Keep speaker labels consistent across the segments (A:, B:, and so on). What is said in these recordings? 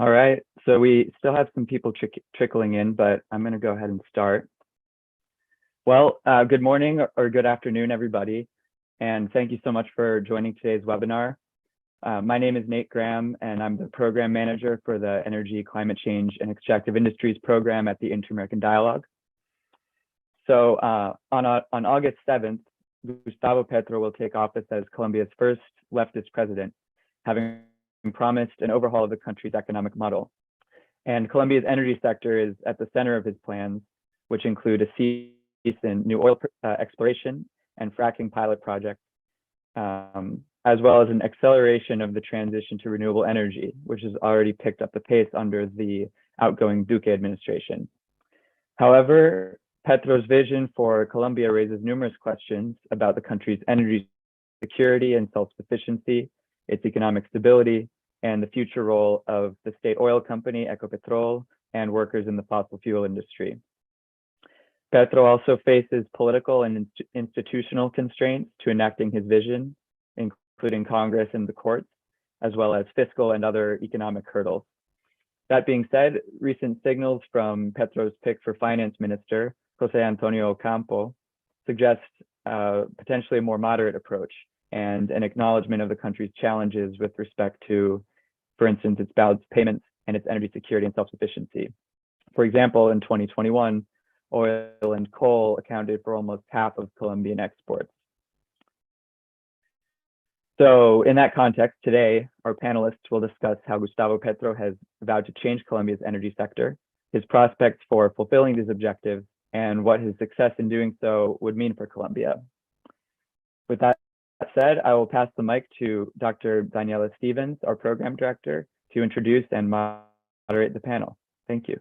A: All right, so we still have some people trickling in, but I'm going to go ahead and start. Well, good morning or good afternoon, everybody, and thank you so much for joining today's webinar. My name is Nate Graham, and I'm the program manager for the Energy, Climate Change, and Extractive Industries program at the Inter-American Dialogue. So on August 7th, Gustavo Petro will take office as Colombia's first leftist president, having promised an overhaul of the country's economic model. And Colombia's energy sector is at the center of his plans, which include a cease in new oil exploration and fracking pilot projects, as well as an acceleration of the transition to renewable energy, which has already picked up the pace under the outgoing Duque administration. However, Petro's vision for Colombia raises numerous questions about the country's energy security and self-sufficiency, its economic stability, and the future role of the state oil company, Ecopetrol, and workers in the fossil fuel industry. Petro also faces political and institutional constraints to enacting his vision, including Congress and the courts, as well as fiscal and other economic hurdles. That being said, recent signals from Petro's pick for finance minister, Jose Antonio Ocampo, suggest potentially a more moderate approach and an acknowledgement of the country's challenges with respect to, for instance, its balance payments and its energy security and self-sufficiency. For example, in 2021, oil and coal accounted for almost half of Colombian exports. So in that context, today, our panelists will discuss how Gustavo Petro has vowed to change Colombia's energy sector, his prospects for fulfilling these objectives, and what his success in doing so would mean for Colombia. With that said, I will pass the mic to Dr. Daniela Stevens, our program director, to introduce and moderate the panel. Thank you.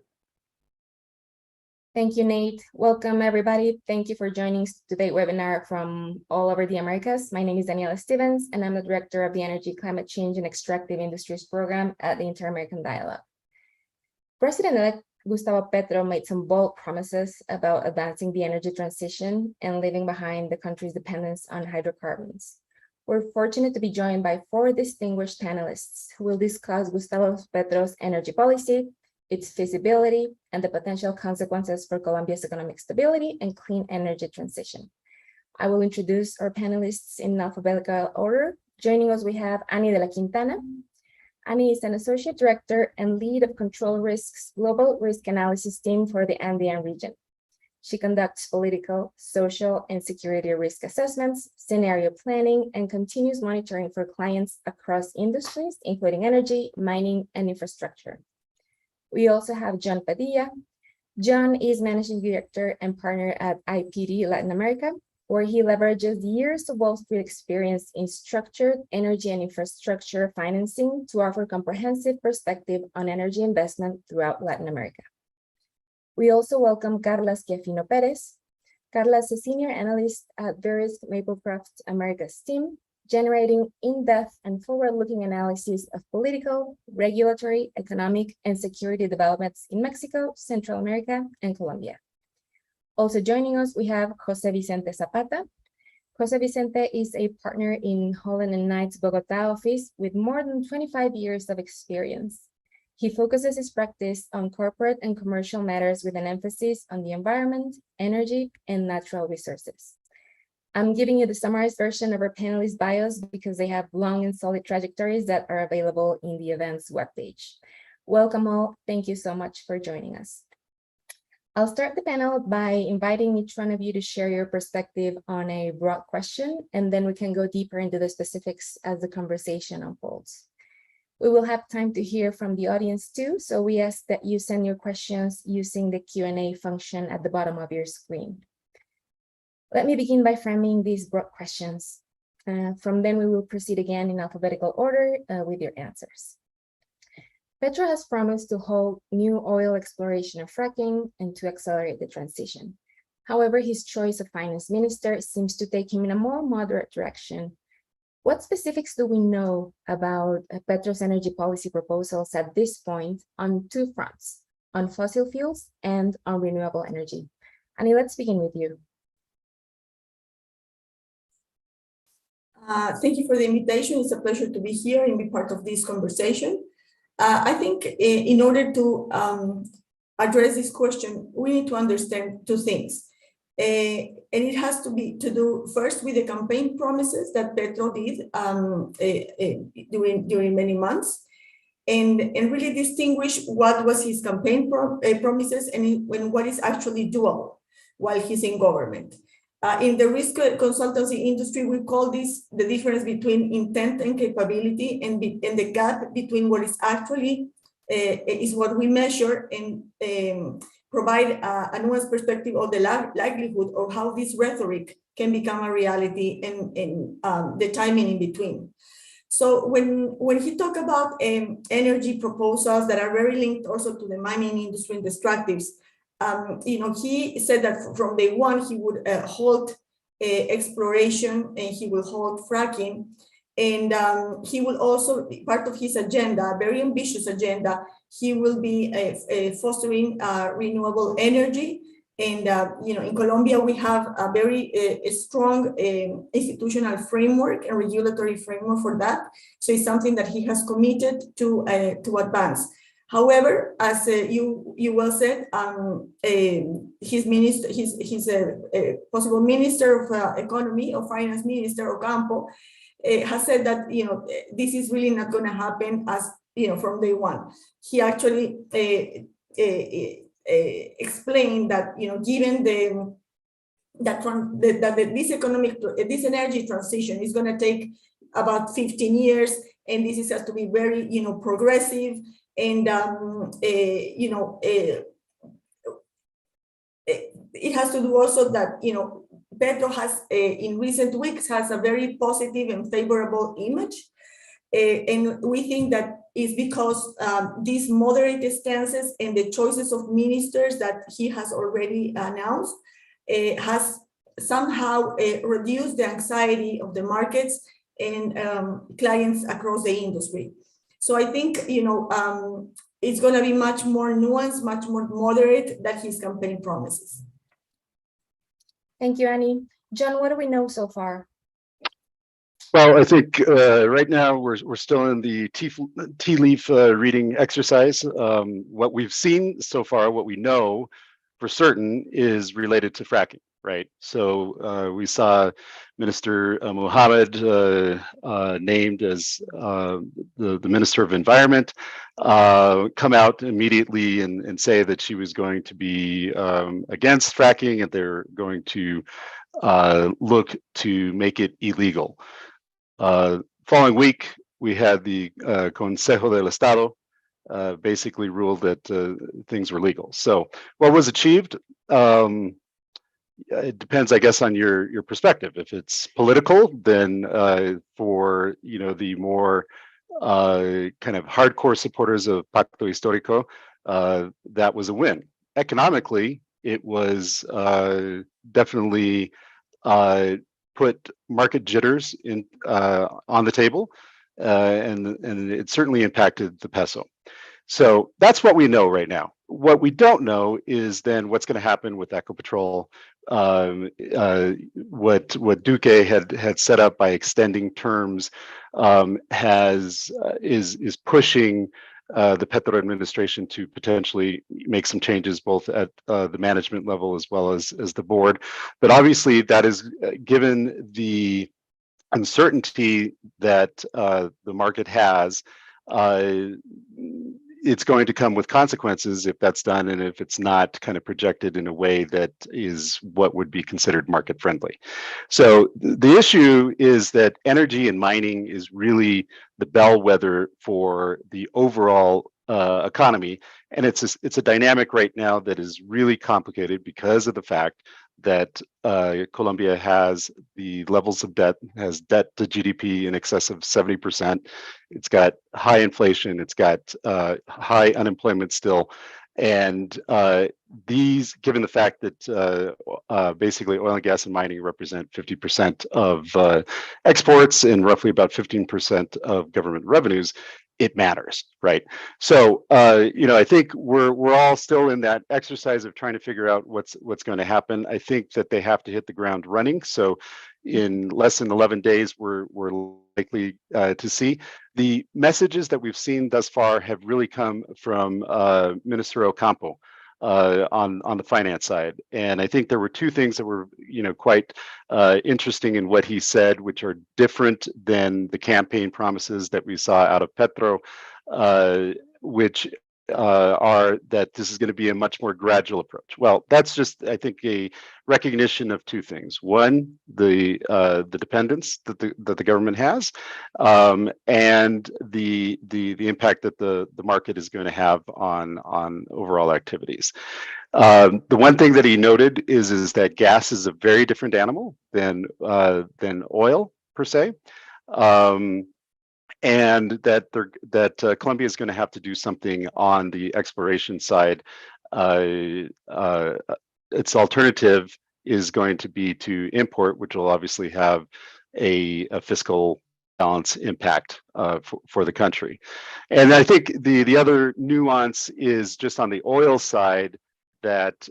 B: Thank you, Nate. Welcome, everybody. Thank you for joining today's webinar from all over the Americas. My name is Daniela Stevens, and I'm the director of the Energy, Climate Change, and Extractive Industries program at the Inter-American Dialogue. President-elect Gustavo Petro made some bold promises about advancing the energy transition and leaving behind the country's dependence on hydrocarbons. We're fortunate to be joined by 4 distinguished panelists who will discuss Gustavo Petro's energy policy, its feasibility, and the potential consequences for Colombia's economic stability and clean energy transition. I will introduce our panelists in alphabetical order. Joining us, we have Annie de la Quintana. Annie is an associate director and lead of Control Risks Global Risk Analysis Team for the Andean region. She conducts political, social, and security risk assessments, scenario planning, and continuous monitoring for clients across industries, including energy, mining, and infrastructure. We also have John Padilla. John is managing director and partner at IPD Latin America, where he leverages years of Wall Street experience in structured energy and infrastructure financing to offer comprehensive perspective on energy investment throughout Latin America. We also welcome Carla Schiaffino Perez. Carla is a senior analyst at Verisk Maplecroft Americas team, generating in-depth and forward-looking analysis of political, regulatory, economic, and security developments in Mexico, Central America, and Colombia. Also joining us, we have Jose Vicente Zapata. Jose Vicente is a partner in Holland & Knight's Bogota office with more than 25 years of experience. He focuses his practice on corporate and commercial matters with an emphasis on the environment, energy, and natural resources. I'm giving you the summarized version of our panelists' bios because they have long and solid trajectories that are available in the events webpage. Welcome all. Thank you so much for joining us. I'll start the panel by inviting each one of you to share your perspective on a broad question, and then we can go deeper into the specifics as the conversation unfolds. We will have time to hear from the audience too, so we ask that you send your questions using the Q&A function at the bottom of your screen. Let me begin by framing these broad questions. From then we will proceed again in alphabetical order with your answers. Petro has promised to halt new oil exploration and fracking and to accelerate the transition. However, his choice of finance minister seems to take him in a more moderate direction. What specifics do we know about Petro's energy policy proposals at this point on 2 fronts, on fossil fuels and on renewable energy? Annie, let's begin with you.
C: Thank you for the invitation. It's a pleasure to be here and be part of this conversation. I think in order to address this question, we need to understand two things. And it has to be to do first with the campaign promises that Petro did during many months, and really distinguish what was his campaign promises and what is actually doable while he's in government. In the risk consultancy industry, we call this the difference between intent and capability, and the gap between what is actually is what we measure and provide a nuanced perspective of the likelihood of how this rhetoric can become a reality and the timing in between. So when he talked about energy proposals that are very linked also to the mining industry and extractives, he said that from day one he would halt exploration and he will halt fracking, and he will also, part of his agenda, a very ambitious agenda, he will be fostering renewable energy. And in Colombia, we have a very strong institutional framework and regulatory framework for that. So it's something that he has committed to advance. However, as you well said, his possible minister of economy or finance minister Ocampo has said that this is really not going to happen as from day one. He actually explained that given this energy transition is going to take about 15 years, and this has to be very progressive, and it has to do also that Petro has in recent weeks has a very positive and favorable image, and we think that is because these moderate stances and the choices of ministers that he has already announced has somehow reduced the anxiety of the markets and clients across the industry. So I think it's going to be much more nuanced, much more moderate than his campaign promises.
B: Thank you, Annie. John, what do we know so far?
D: Well, I think right now we're still in the tea leaf reading exercise. What we've seen so far, what we know for certain, is related to fracking, right? So we saw Minister Mohammed named as the Minister of Environment come out immediately and say that she was going to be against fracking, and they're going to look to make it illegal. Following week, we had the Consejo del Estado basically ruled that things were legal. So what was achieved? It depends, I guess, on your perspective. If it's political, then for the more kind of hardcore supporters of Pacto Histórico, that was a win. Economically, it was definitely put market jitters on the table, and it certainly impacted the peso. So that's what we know right now. What we don't know is then what's going to happen with Ecopetrol. What Duque had set up by extending terms is pushing the Petro administration to potentially make some changes both at the management level as well as the board. But obviously that is given the uncertainty that the market has, it's going to come with consequences if that's done, and if it's not kind of projected in a way that is what would be considered market friendly. So the issue is that energy and mining is really the bellwether for the overall economy, and it's a dynamic right now that is really complicated because of the fact that Colombia has the levels of debt, has debt to GDP in excess of 70%. It's got high inflation, it's got high unemployment still. And these, given the fact that basically oil and gas and mining represent 50% of exports and roughly about 15% of government revenues, it matters, right? So, I think we're all still in that exercise of trying to figure out what's going to happen. I think that they have to hit the ground running. So, in less than 11 days we're likely to see. The messages that we've seen thus far have really come from Minister Ocampo on the finance side. And I think there were two things that were, quite interesting in what he said, which are different than the campaign promises that we saw out of Petro, which are that this is going to be a much more gradual approach. Well, that's just, I think, a recognition of two things. One, the dependence that the government has, and the impact that the market is going to have on overall activities. The one thing that he noted is that gas is a very different animal than oil per se. And that Colombia is going to have to do something on the exploration side. Its alternative is going to be to import, which will obviously have a fiscal balance impact for the country. And I think the other nuance is just on the oil side, that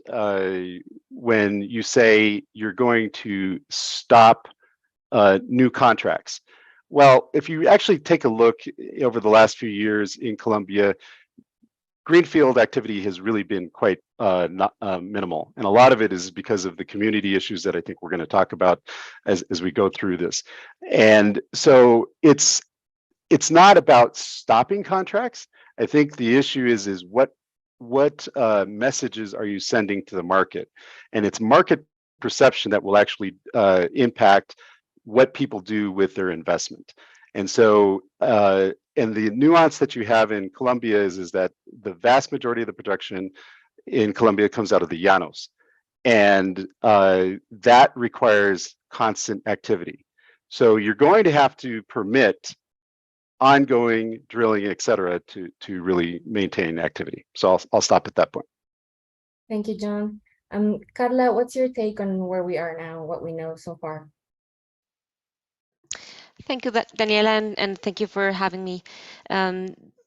D: when you say you're going to stop new contracts, well, if you actually take a look over the last few years in Colombia, greenfield activity has really been quite minimal. And a lot of it is because of the community issues that I think we're going to talk about as we go through this. And so it's not about stopping contracts. I think the issue is what messages are you sending to the market? And it's market perception that will actually impact what people do with their investment. And so, and the nuance that you have in Colombia is that the vast majority of the production in Colombia comes out of the llanos. And that requires constant activity. So you're going to have to permit ongoing drilling, et cetera, to really maintain activity. So I'll stop at that point.
B: Thank you, John. Carla, what's your take on where we are now, what we know so far?
E: Thank you, Daniela, and thank you for having me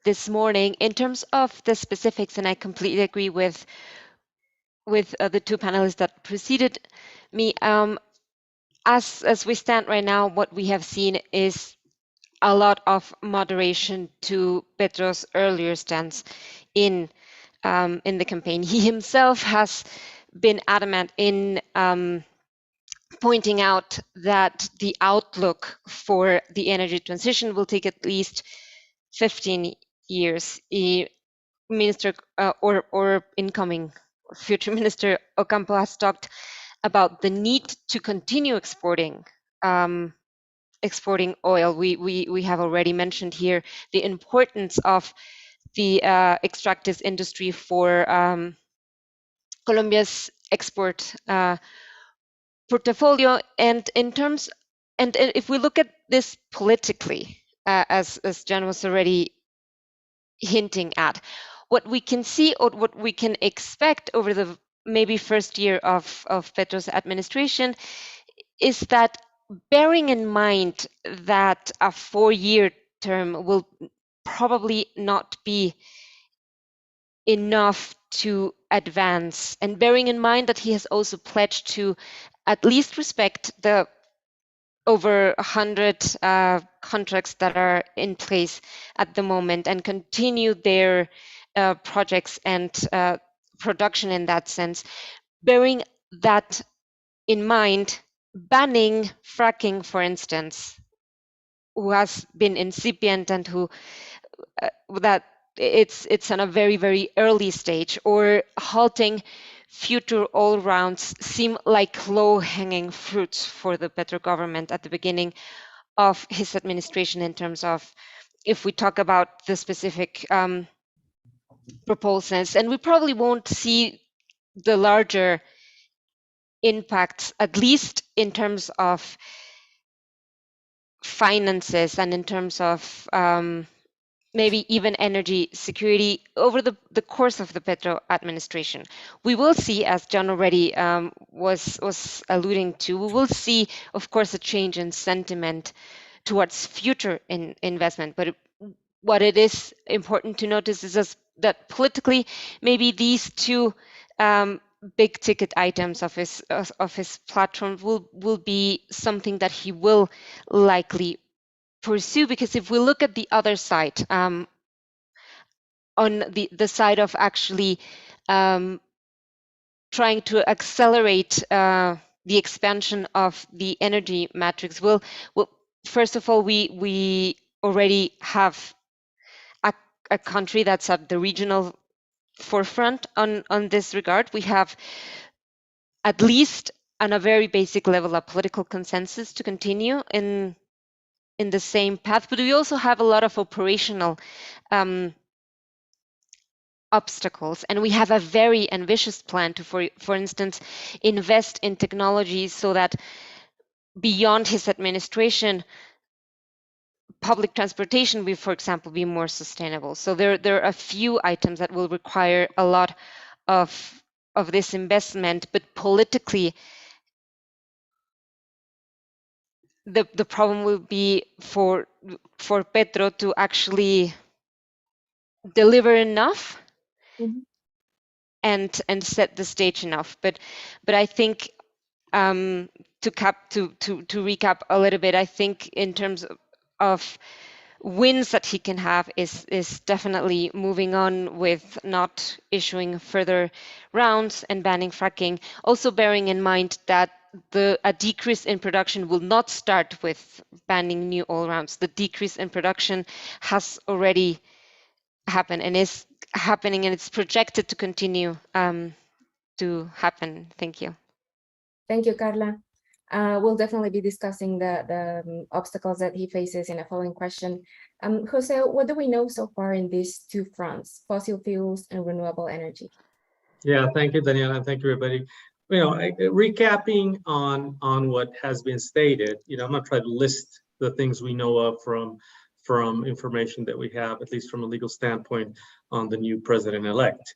E: this morning. In terms of the specifics, and I completely agree with the two panelists that preceded me, as we stand right now, what we have seen is a lot of moderation to Petro's earlier stance in the campaign. He himself has been adamant in pointing out that the outlook for the energy transition will take at least 15 years. Minister or incoming future Minister Ocampo has talked about the need to continue exporting oil. We have already mentioned here the importance of the extractive industry for Colombia's export portfolio. And in terms, and if we look at this politically, as John was already hinting at, what we can see or what we can expect over the maybe first year of Petro's administration is that, bearing in mind that a 4-year term will probably not be enough to advance, and bearing in mind that he has also pledged to at least respect the over 100 contracts that are in place at the moment and continue their projects and production in that sense. Bearing that in mind, banning fracking, for instance, who has been incipient and who that it's on a very, very early stage, or halting future oil rounds seem like low-hanging fruits for the Petro government at the beginning of his administration, in terms of, if we talk about the specific proposals. And we probably won't see the larger impacts, at least in terms of finances and in terms of maybe even energy security over the course of the Petro administration. We will see, as John already was alluding to, we will see, of course, a change in sentiment towards future investment. But what it is important to notice is that politically, maybe these two big ticket items of his platform will be something that he will likely pursue, because if we look at the other side, on the side of actually trying to accelerate the expansion of the energy matrix, well, first of all, we already have a country that's at the regional forefront on this regard. We have, at least on a very basic level, a political consensus to continue in the same path, but we also have a lot of operational obstacles, and we have a very ambitious plan to, for instance, invest in technology so that beyond his administration, public transportation will, for example, be more sustainable. So there are a few items that will require a lot of this investment, but politically, the problem will be for Petro to actually deliver enough and set the stage enough. But I think to recap a little bit, I think in terms of wins that he can have is definitely moving on with not issuing further rounds and banning fracking. Also bearing in mind that a decrease in production will not start with banning new oil rounds. The decrease in production has already happened and is happening, and it's projected to continue to happen. Thank you.
B: Thank you, Carla. We'll definitely be discussing the obstacles that he faces in a following question. Jose, what do we know so far in these two fronts, fossil fuels and renewable energy?
F: Yeah, thank you, Daniela, and thank you, everybody. Recapping on what has been stated, I'm going to try to list the things we know of from information that we have, at least from a legal standpoint, on the new president-elect.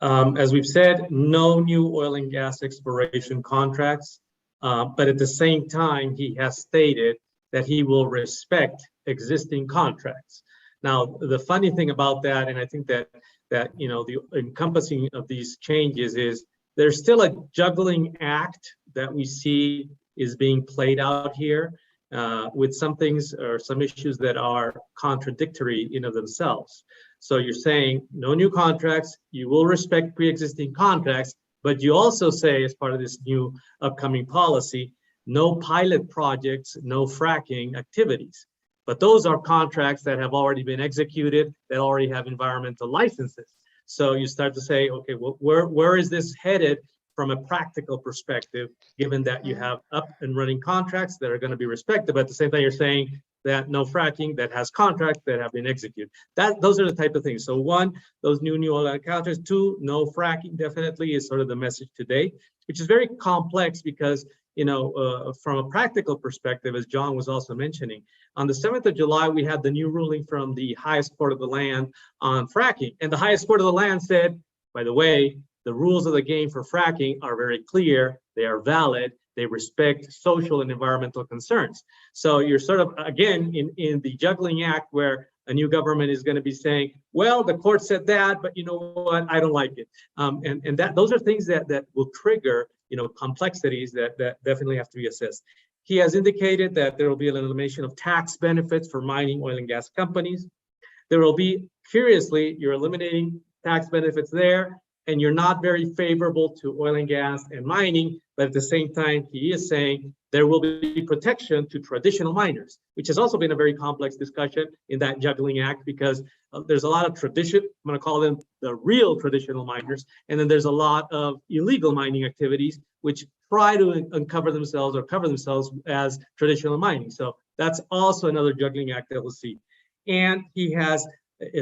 F: As we've said, no new oil and gas exploration contracts, but at the same time, he has stated that he will respect existing contracts. Now, the funny thing about that, and I think that the encompassing of these changes is there's still a juggling act that we see is being played out here with some things or some issues that are contradictory in of themselves. So you're saying no new contracts, you will respect pre-existing contracts, but you also say, as part of this new upcoming policy, no pilot projects, no fracking activities. But those are contracts that have already been executed, that already have environmental licenses. So you start to say, okay, well, where is this headed from a practical perspective, given that you have up and running contracts that are going to be respected, but at the same time, you're saying that no fracking that has contracts that have been executed. Those are the type of things. So one, those new oil and contracts. Two, no fracking definitely is sort of the message today, which is very complex because, from a practical perspective, as John was also mentioning, on the 7th of July, we had the new ruling from the highest court of the land on fracking. And the highest court of the land said, by the way, the rules of the game for fracking are very clear, they are valid, they respect social and environmental concerns. So you're sort of, again, in the juggling act where a new government is going to be saying, well, the court said that, but you know what, I don't like it. And those are things that will trigger, complexities that definitely have to be assessed. He has indicated that there will be an elimination of tax benefits for mining oil and gas companies. There will be, curiously, you're eliminating tax benefits there, and you're not very favorable to oil and gas and mining, but at the same time, he is saying there will be protection to traditional miners, which has also been a very complex discussion in that juggling act, because there's a lot of tradition, I'm going to call them the real traditional miners, and then there's a lot of illegal mining activities which try to uncover themselves or cover themselves as traditional mining. So that's also another juggling act that we'll see. And he has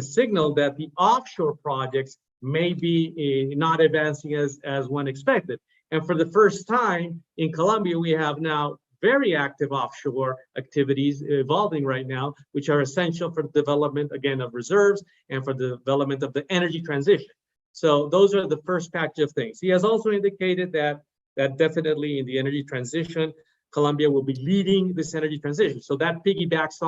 F: signaled that the offshore projects may be not advancing as one expected. And for the first time in Colombia, we have now very active offshore activities evolving right now, which are essential for the development, again, of reserves and for the development of the energy transition. So those are the first package of things. He has also indicated that definitely in the energy transition, Colombia will be leading this energy transition. So that piggybacks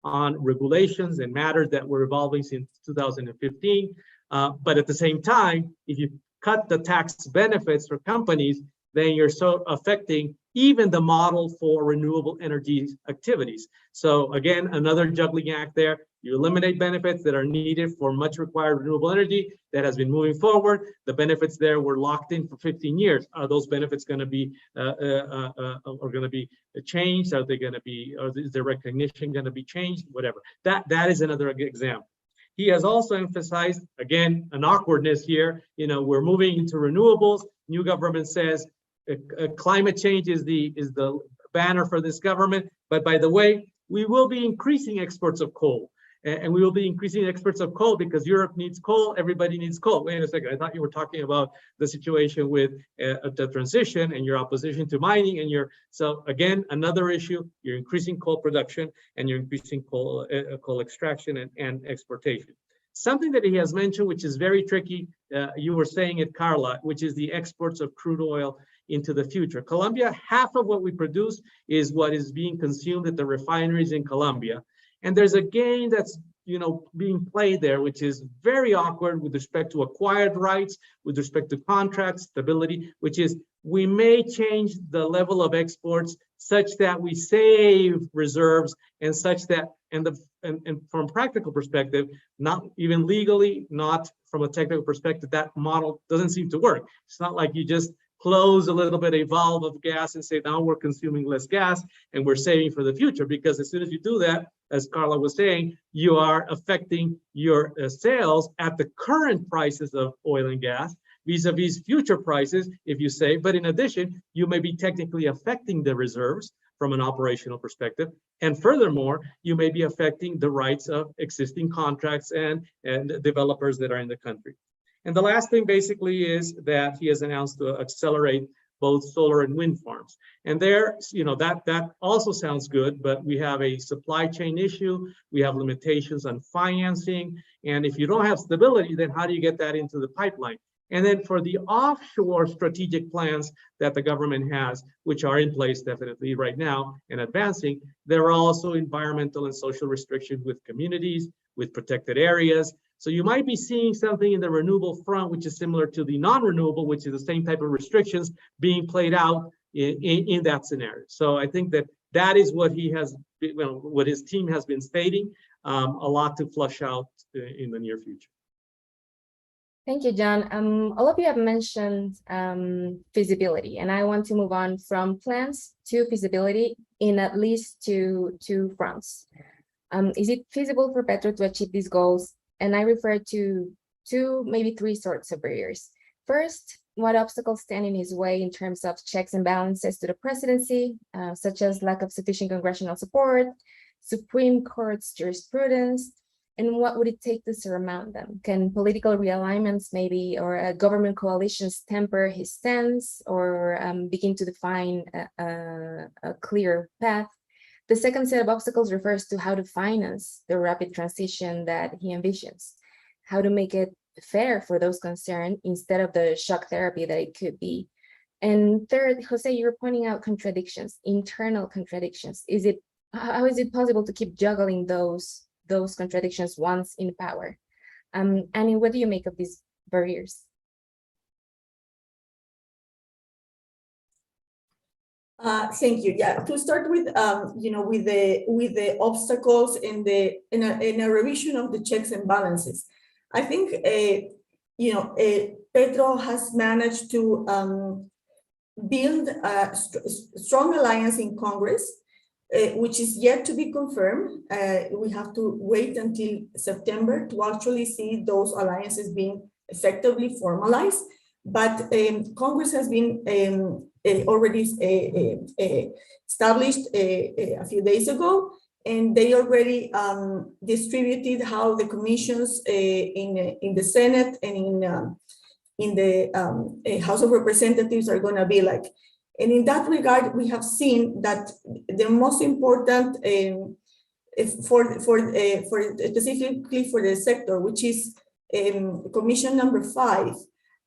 F: on regulations and matters that were evolving since 2015. But at the same time, if you cut the tax benefits for companies, then you're so affecting even the model for renewable energy activities. So again, another juggling act there. You eliminate benefits that are needed for much required renewable energy that has been moving forward. The benefits there were locked in for 15 years. Are those benefits going to be changed? Are they going to be? Or is their recognition going to be changed? Whatever. That is another example. He has also emphasized, again, an awkwardness here. You know, we're moving into renewables. New government says climate change is the banner for this government. But by the way, we will be increasing exports of coal. And we will be increasing exports of coal because Europe needs coal, everybody needs coal. Wait a second, I thought you were talking about the situation with the transition and your opposition to mining and so again, another issue, you're increasing coal production and you're increasing coal extraction and exportation. Something that he has mentioned, which is very tricky, you were saying it, Carla, which is the exports of crude oil into the future. Colombia, half of what we produce is what is being consumed at the refineries in Colombia. And there's a game that's, you know, being played there, which is very awkward with respect to acquired rights, with respect to contracts, stability, which is we may change the level of exports such that we save reserves and such that, and from a practical perspective, not even legally, not from a technical perspective, that model doesn't seem to work. It's not like you just close a little bit a valve of gas and say, now we're consuming less gas and we're saving for the future. Because as soon as you do that, as Carla was saying, you are affecting your sales at the current prices of oil and gas vis-a-vis future prices, if you say, but in addition, you may be technically affecting the reserves from an operational perspective. And furthermore, you may be affecting the rights of existing contracts and developers that are in the country. And the last thing basically is that he has announced to accelerate both solar and wind farms. And there, you know, that also sounds good, but we have a supply chain issue. We have limitations on financing. And if you don't have stability, then how do you get that into the pipeline? And then for the offshore strategic plans that the government has, which are in place definitely right now and advancing, there are also environmental and social restrictions with communities, with protected areas. So you might be seeing something in the renewable front, which is similar to the non-renewable, which is the same type of restrictions being played out in that scenario. So I think that is what he has, well, what his team has been stating, a lot to flush out in the near future.
B: Thank you, John. All of you have mentioned feasibility, and I want to move on from plans to feasibility in at least two fronts. Is it feasible for Petro to achieve these goals? And I refer to two, maybe three sorts of barriers. First, what obstacles stand in his way in terms of checks and balances to the presidency, such as lack of sufficient congressional support, Supreme Court's jurisprudence, and what would it take to surmount them? Can political realignments maybe, or government coalitions temper his stance, or begin to define a clear path? The second set of obstacles refers to how to finance the rapid transition that he envisions, how to make it fair for those concerned instead of the shock therapy that it could be. And third, Jose, you're pointing out contradictions, internal contradictions. How is it possible to keep juggling those contradictions once in power? Annie, what do you make of these barriers?
C: Thank you. Yeah, to start with, with the obstacles in a revision of the checks and balances, I think Petro has managed to build a strong alliance in Congress, which is yet to be confirmed. We have to wait until September to actually see those alliances being effectively formalized. But Congress has been already established a few days ago, and they already distributed how the commissions in the Senate and in the House of Representatives are going to be like. And in that regard, we have seen that the most important specifically for the sector, which is Commission number 5,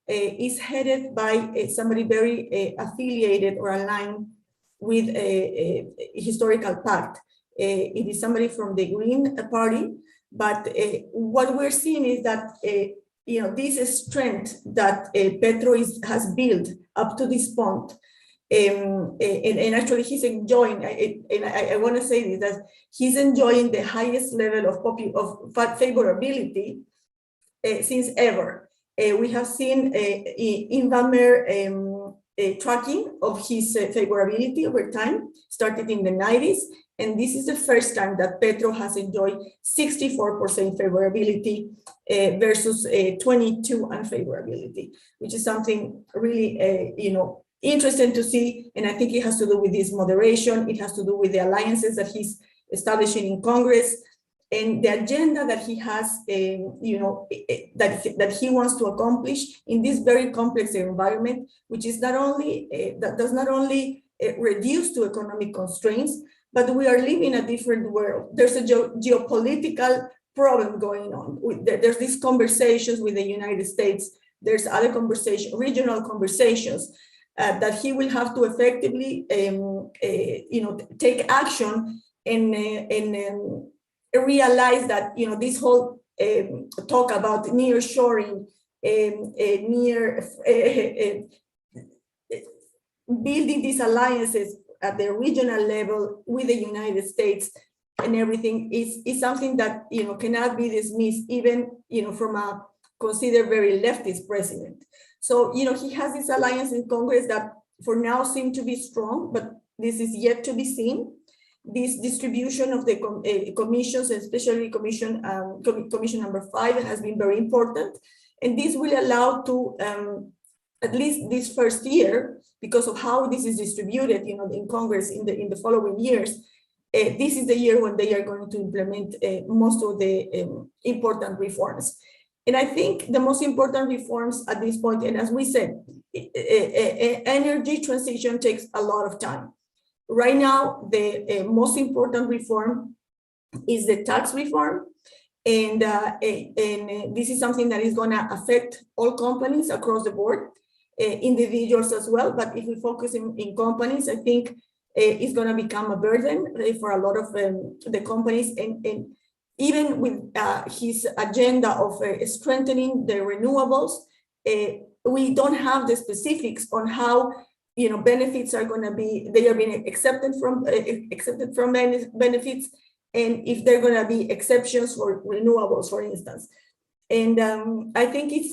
C: is headed by somebody very affiliated or aligned with a historical pact. It is somebody from the Green Party, but what we're seeing is that this strength that Petro has built up to this point, and actually he's enjoying, and I want to say this, that he's enjoying the highest level of favorability since ever. We have seen Invamer tracking of his favorability over time, started in the 90s, and this is the first time that Petro has enjoyed 64% favorability versus 22 unfavorability, which is something really, interesting to see. And I think it has to do with this moderation. It has to do with the alliances that he's establishing in Congress and the agenda that he has, that he wants to accomplish in this very complex environment, which is not only, that does not only reduce to economic constraints, but we are living a different world. There's a geopolitical problem going on. There's these conversations with the United States. There's other conversations, regional conversations, that he will have to effectively, take action and realize that, this whole talk about nearshoring, building these alliances at the regional level with the United States and everything is something that, cannot be dismissed even, from a considered very leftist president. So, he has this alliance in Congress that for now seem to be strong, but this is yet to be seen. This distribution of the commissions, especially commission number 5, has been very important. And this will allow to, at least this first year, because of how this is distributed, in Congress in the following years, this is the year when they are going to implement most of the important reforms. And I think the most important reforms at this point, and as we said, energy transition takes a lot of time. Right now, the most important reform is the tax reform. And this is something that is going to affect all companies across the board, individuals as well. But if we focus in companies, I think it's going to become a burden for a lot of the companies. And even with his agenda of strengthening the renewables, we don't have the specifics on how benefits are going to be, they are being accepted from benefits, and if they're going to be exceptions for renewables, for instance. And I think it's,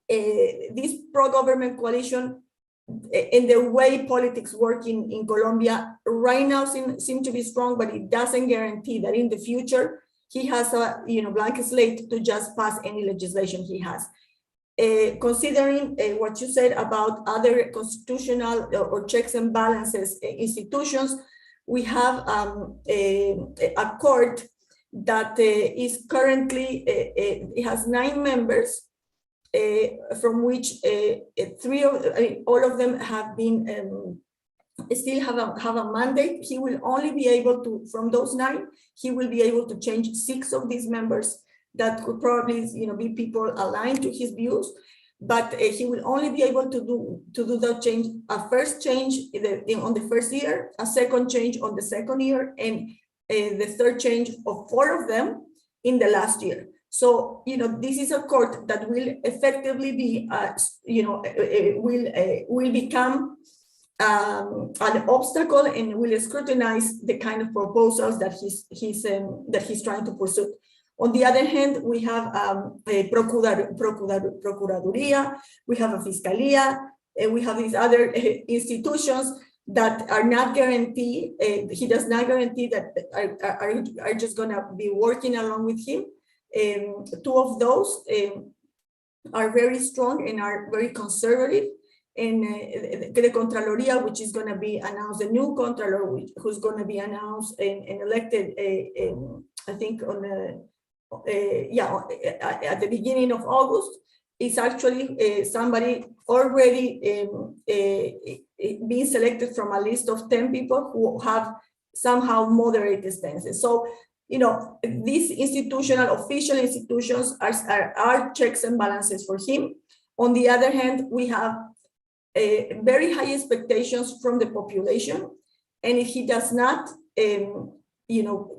C: this pro-government coalition and the way politics work in Colombia right now seem to be strong, but it doesn't guarantee that in the future he has a blank slate to just pass any legislation he has. Considering what you said about other constitutional or checks and balances institutions, we have a court that is currently, it has 9 members, from which all of them have been, still have a mandate. He will only be able to, from those 9, he will be able to change 6 of these members that could probably be people aligned to his views, but he will only be able to do that change, a first change on the first year, a second change on the second year, and the third change of 4 of them in the last year. So, this is a court that will effectively be, will become an obstacle and will scrutinize the kind of proposals that he's trying to pursue. On the other hand, we have a Procuraduría, we have a Fiscalía, and we have these other institutions that are not guaranteed. He does not guarantee that are just going to be working along with him. 2 of those are very strong and are very conservative. And the Contraloría, which is going to be announced, the new Contralor, who's going to be announced and elected, I think on the, at the beginning of August, is actually somebody already being selected from a list of 10 people who have somehow moderate stances. So, these official institutions are checks and balances for him. On the other hand, we have very high expectations from the population. And if he does not,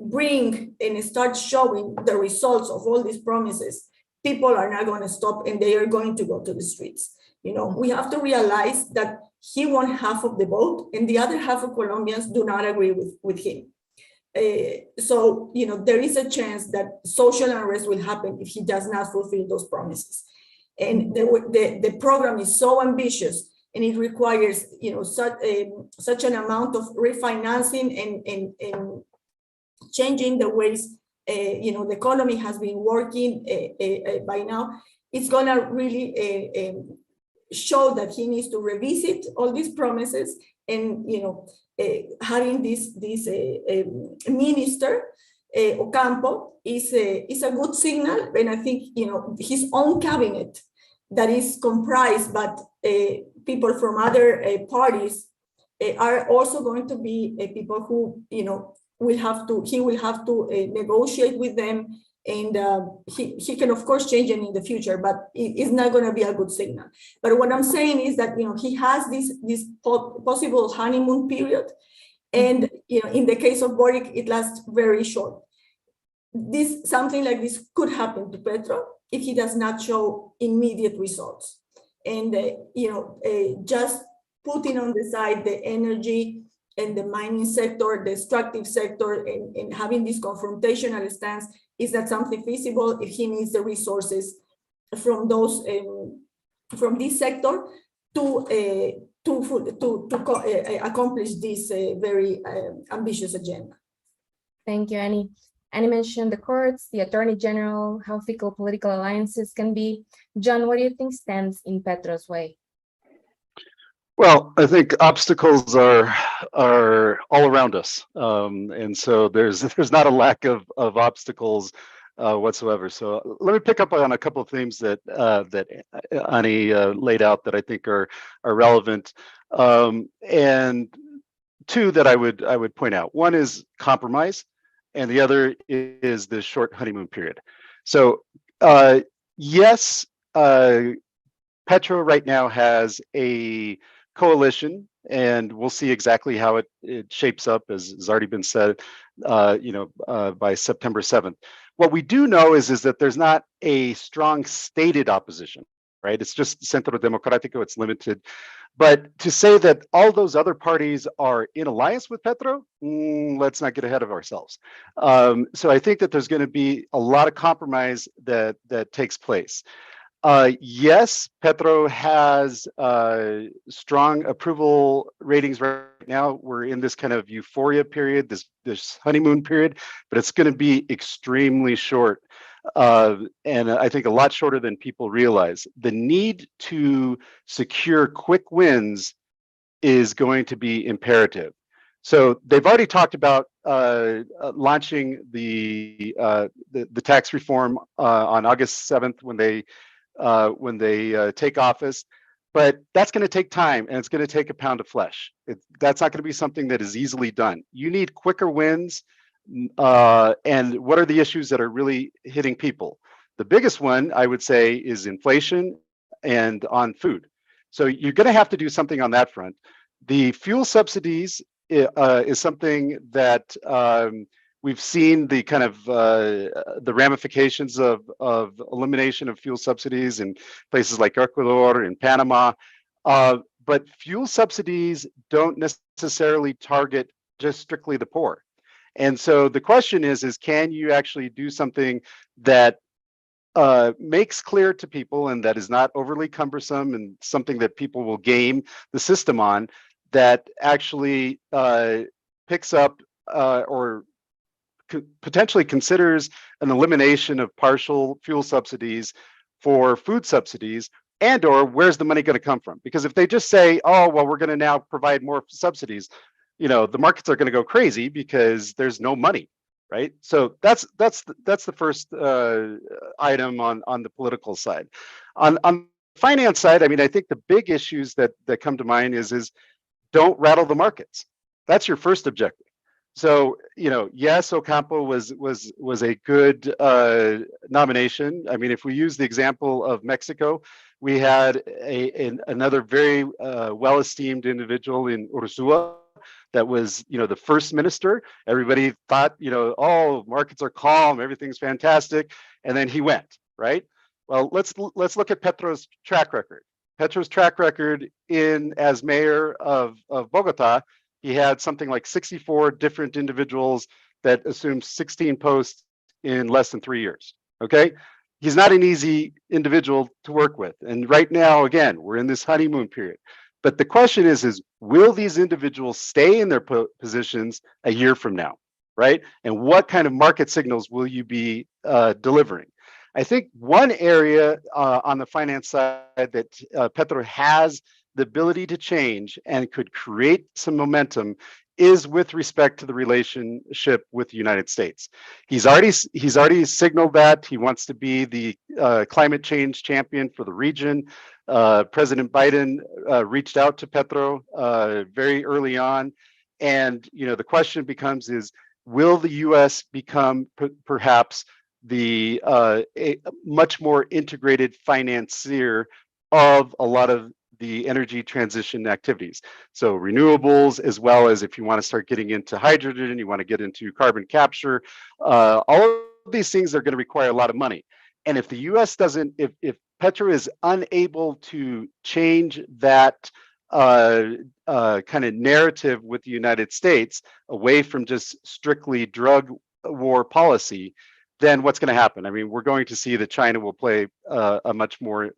C: bring and start showing the results of all these promises people are not going to stop and they are going to go to the streets. You know, we have to realize that he won half of the vote and the other half of Colombians do not agree with him. So, you know, there is a chance that social unrest will happen if he does not fulfill those promises. And the program is so ambitious and it requires, you know, such an amount of refinancing and changing the ways, you know, the economy has been working by now. It's gonna really show that he needs to revisit all these promises and, you know, having this minister, Ocampo, is a good signal. And I think, you know, his own cabinet that is comprised, but people from other parties are also going to be people who, you know, he will have to negotiate with them. And he can, of course, change it in the future, but it's not going to be a good signal. But what I'm saying is that, you know, he has this possible honeymoon period. And, you know, in the case of Boric, it lasts very short. Something like this could happen to Petro if he does not show immediate results. And, you know, just putting on the side the energy and the mining sector, the extractive sector, and having this confrontational stance is not something feasible if he needs the resources from those from this sector to accomplish this very ambitious agenda.
B: Thank you, Annie. Annie mentioned the courts, the attorney general, how fickle political alliances can be. John, what do you think stands in Petro's way?
D: Well, I think obstacles are all around us, and so there's not a lack of obstacles whatsoever. So let me pick up on a couple of themes that Ani laid out that I think are relevant, and two that I would point out. One is compromise, and the other is the short honeymoon period. So yes, Petro right now has a coalition, and we'll see exactly how it shapes up, as has already been said, by September 7th. What we do know is that there's not a strong stated opposition, right? It's just Centro Democrático, it's limited. But to say that all those other parties are in alliance with Petro, let's not get ahead of ourselves. So I think that there's going to be a lot of compromise that takes place. Yes, Petro has strong approval ratings right now. We're in this kind of euphoria period, this honeymoon period, but it's going to be extremely short. And I think a lot shorter than people realize. The need to secure quick wins is going to be imperative. So they've already talked about launching the tax reform on August 7th when they take office, but that's going to take time and it's going to take a pound of flesh. That's not going to be something that is easily done. You need quicker wins. And what are the issues that are really hitting people? The biggest one, I would say, is inflation and on food. So you're going to have to do something on that front. The fuel subsidies is something that we've seen the kind of the ramifications of elimination of fuel subsidies in places like Ecuador and Panama. But fuel subsidies don't necessarily target just strictly the poor. And so the question is can you actually do something that makes clear to people and that is not overly cumbersome and something that people will game the system on, that actually picks up or potentially considers an elimination of partial fuel subsidies for food subsidies, and or where's the money going to come from? Because if they just say, oh, well, we're going to now provide more subsidies, the markets are going to go crazy because there's no money, right? So that's the first item on the political side. On the finance side, I mean, I think the big issues that come to mind is don't rattle the markets. That's your first objective. So, yes, Ocampo was a good nomination. I mean, if we use the example of Mexico, we had another very well-esteemed individual in Ursula that was, the first minister. Everybody thought, oh, markets are calm, everything's fantastic, and then he went, right? Well, let's look at Petro's track record. Petro's track record as mayor of Bogota, he had something like 64 different individuals that assumed 16 posts in less than 3 years. Okay, he's not an easy individual to work with. And right now, again, we're in this honeymoon period. But the question is will these individuals stay in their positions a year from now, right? And what kind of market signals will you be delivering? I think one area on the finance side that Petro has the ability to change and could create some momentum is with respect to the relationship with the United States. He's already signaled that he wants to be the climate change champion for the region. President Biden reached out to Petro very early on, and the question becomes will the U.S. become perhaps the a much more integrated financier of a lot of the energy transition activities. So renewables, as well as if you want to start getting into hydrogen, you want to get into carbon capture, all of these things are going to require a lot of money. And if the US doesn't, if Petro is unable to change that kind of narrative with the United States away from just strictly drug war policy, then what's going to happen? I mean, we're going to see that China will play a much more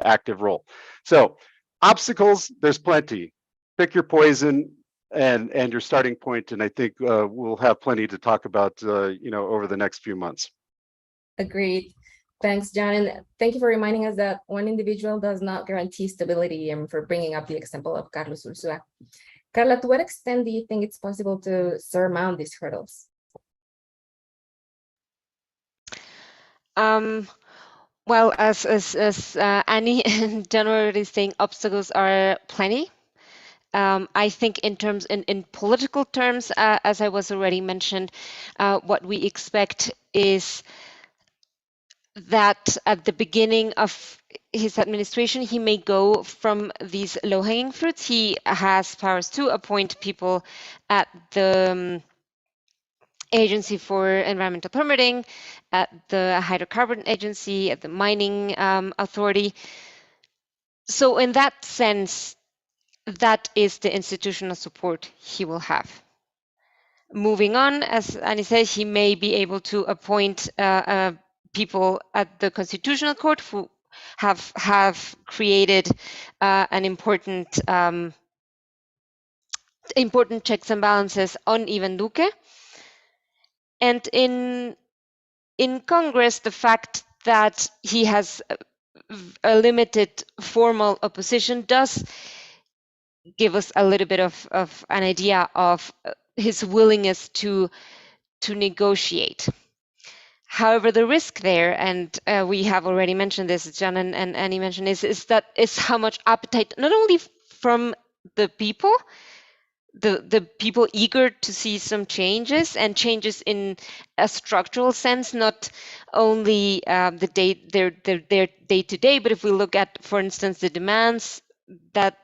D: active role. So obstacles, there's plenty. Pick your poison and your starting point, and I think we'll have plenty to talk about over the next few months.
B: Agreed. Thanks, John, and thank you for reminding us that one individual does not guarantee stability, and for bringing up the example of Carlos Ursula. Carla, to what extent do you think it's possible to surmount these hurdles?
E: Well, as Annie and John already saying, obstacles are plenty. I think in political terms, as I was already mentioned, what we expect is that at the beginning of his administration, he may go from these low-hanging fruits. He has powers to appoint people at the Agency for Environmental Permitting, at the Hydrocarbon Agency, at the Mining Authority. So in that sense, that is the institutional support he will have. Moving on, as Annie said, he may be able to appoint people at the Constitutional Court who have created an important checks and balances on Iván Duque. And in Congress, the fact that he has a limited formal opposition does give us a little bit of an idea of his willingness to negotiate. However, the risk there, and we have already mentioned this, John and Annie mentioned, is how much appetite, not only from the people eager to see some changes, and changes in a structural sense, not only their day-to-day, but if we look at, for instance, the demands that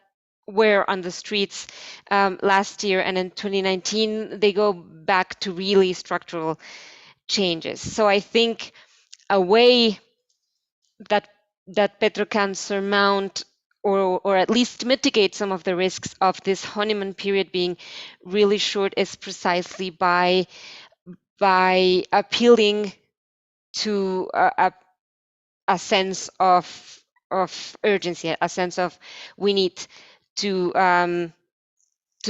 E: were on the streets last year and in 2019, they go back to really structural changes. So I think a way that Petro can surmount or at least mitigate some of the risks of this honeymoon period being really short is precisely by appealing to a sense of urgency, a sense of we need to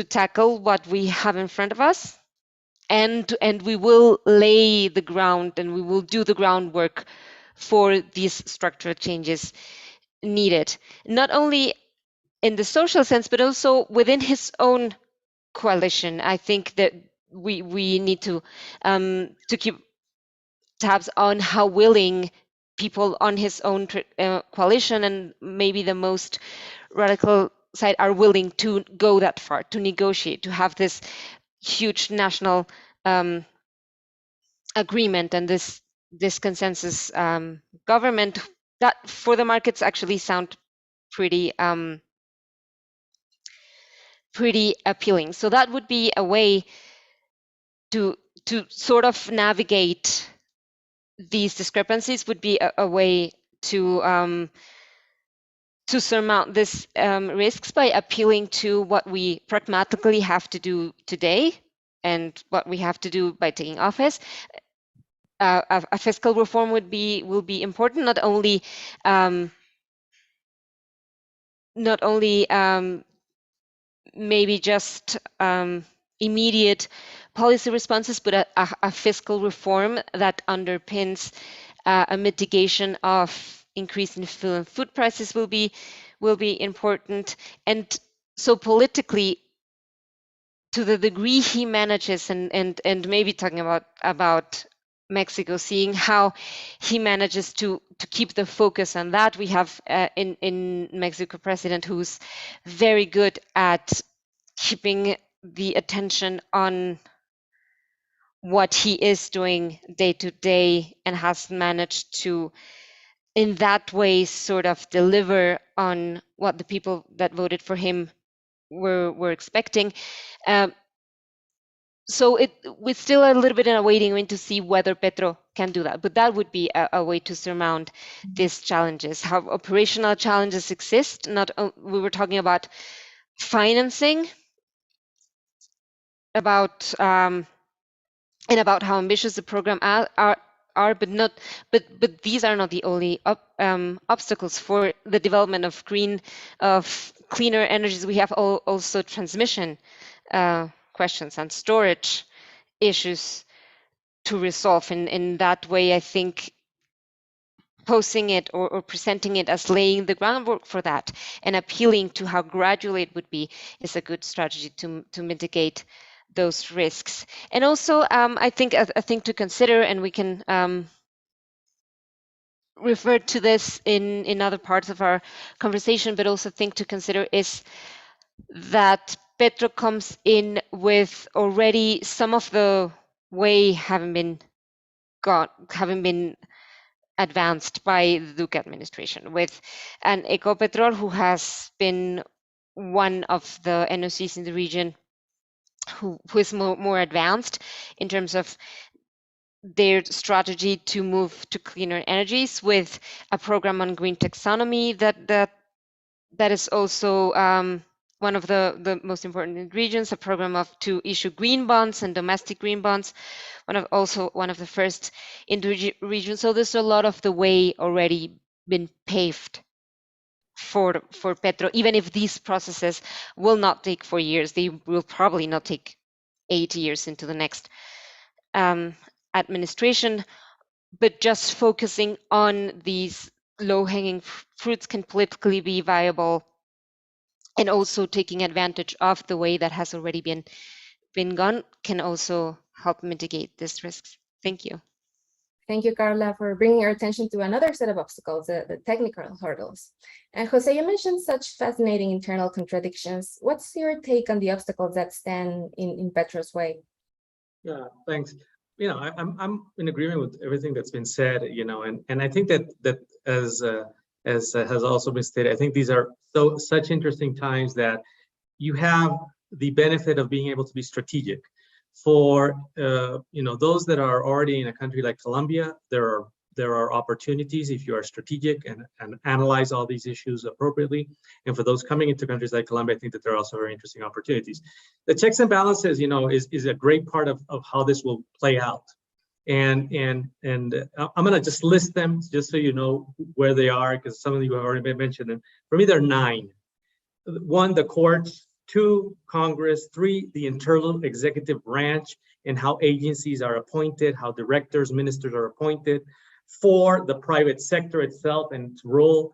E: tackle what we have in front of us, and we will lay the ground and we will do the groundwork for these structural changes needed, not only in the social sense, but also within his own coalition. I think that we need to keep tabs on how willing people on his own coalition, and maybe the most radical side, are willing to go that far, to negotiate, to have this huge national agreement and this consensus government that for the markets actually sound pretty appealing. So that would be a way to sort of navigate these discrepancies, would be a way to surmount these risks by appealing to what we pragmatically have to do today and what we have to do by taking office. A fiscal reform will be important, not only maybe just immediate policy responses, but a fiscal reform that underpins a mitigation of increase in food prices will be important. And so politically, to the degree he manages, and maybe talking about Mexico, seeing how he manages to keep the focus on that. We have in Mexico president who's very good at keeping the attention on what he is doing day to day, and has managed to, in that way, sort of deliver on what the people that voted for him were expecting. So we're still a little bit in a waiting room to see whether Petro can do that, but that would be a way to surmount these challenges. How operational challenges exist. We were talking about financing, about and about how ambitious the program are, but these are not the only obstacles for the development of cleaner energies. We have also transmission questions and storage issues to resolve. In that way, I think posing it or presenting it as laying the groundwork for that and appealing to how gradual it would be is a good strategy to mitigate those risks. And also, I think a thing to consider, and we can refer to this in other parts of our conversation, but also think to consider is that Petro comes in with already some of the way having been advanced by the Duque administration, with an Ecopetrol who has been one of the NOCs in the region who is more advanced in terms of their strategy to move to cleaner energies, with a program on green taxonomy that is also one of the most important regions, a program to issue green bonds and domestic green bonds, one of the first in the region. So there's a lot of the way already been paved for Petro, even if these processes will not take 4 years. They will probably not take 8 years into the next administration, but just focusing on these low-hanging fruits can politically be viable, and also taking advantage of the way that has already been gone can also help mitigate these risks. Thank you.
B: Thank you, Carla, for bringing our attention to another set of obstacles, the technical hurdles. And Jose, you mentioned such fascinating internal contradictions. What's your take on the obstacles that stand in Petro's way?
F: Yeah, thanks. I'm in agreement with everything that's been said, and I think that as has also been stated, I think these are such interesting times that you have the benefit of being able to be strategic. For those that are already in a country like Colombia, there are opportunities if you are strategic and analyze all these issues appropriately. And for those coming into countries like Colombia, I think that there are also very interesting opportunities. The checks and balances, is a great part of how this will play out. And I'm going to just list them just so you know where they are, because some of you have already mentioned them. For me, there are 9. 1, the courts. 2, Congress. 3, the internal executive branch and how agencies are appointed, how directors, ministers are appointed. 4, the private sector itself and its role.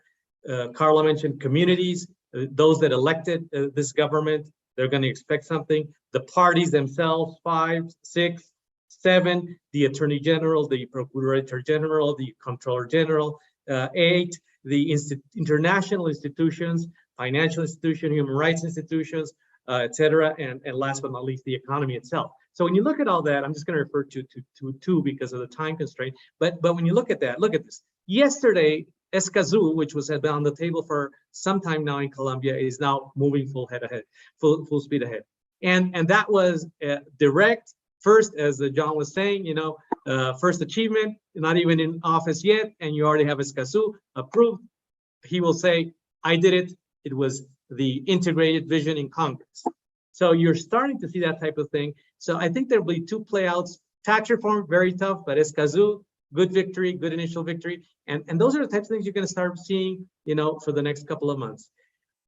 F: Carla mentioned communities, those that elected this government, they're going to expect something. The parties themselves, 5, 6, 7, the Attorney General, the Procurator General, the Comptroller General. 8, the international institutions, financial institutions, human rights institutions, etc. And last but not least, the economy itself. So when you look at all that, I'm just going to refer to 2 because of the time constraint. But when you look at that, look at this. Yesterday, Escazú, which was been on the table for some time now in Colombia, is now moving full speed ahead. And that was direct, first, as John was saying, first achievement, not even in office yet, and you already have Escazú approved. He will say, I did it. It was the integrated vision in Congress. So you're starting to see that type of thing. So I think there'll be two playouts. Tax reform, very tough, but Escazú, good victory, good initial victory. And those are the types of things you're going to start seeing, for the next couple of months.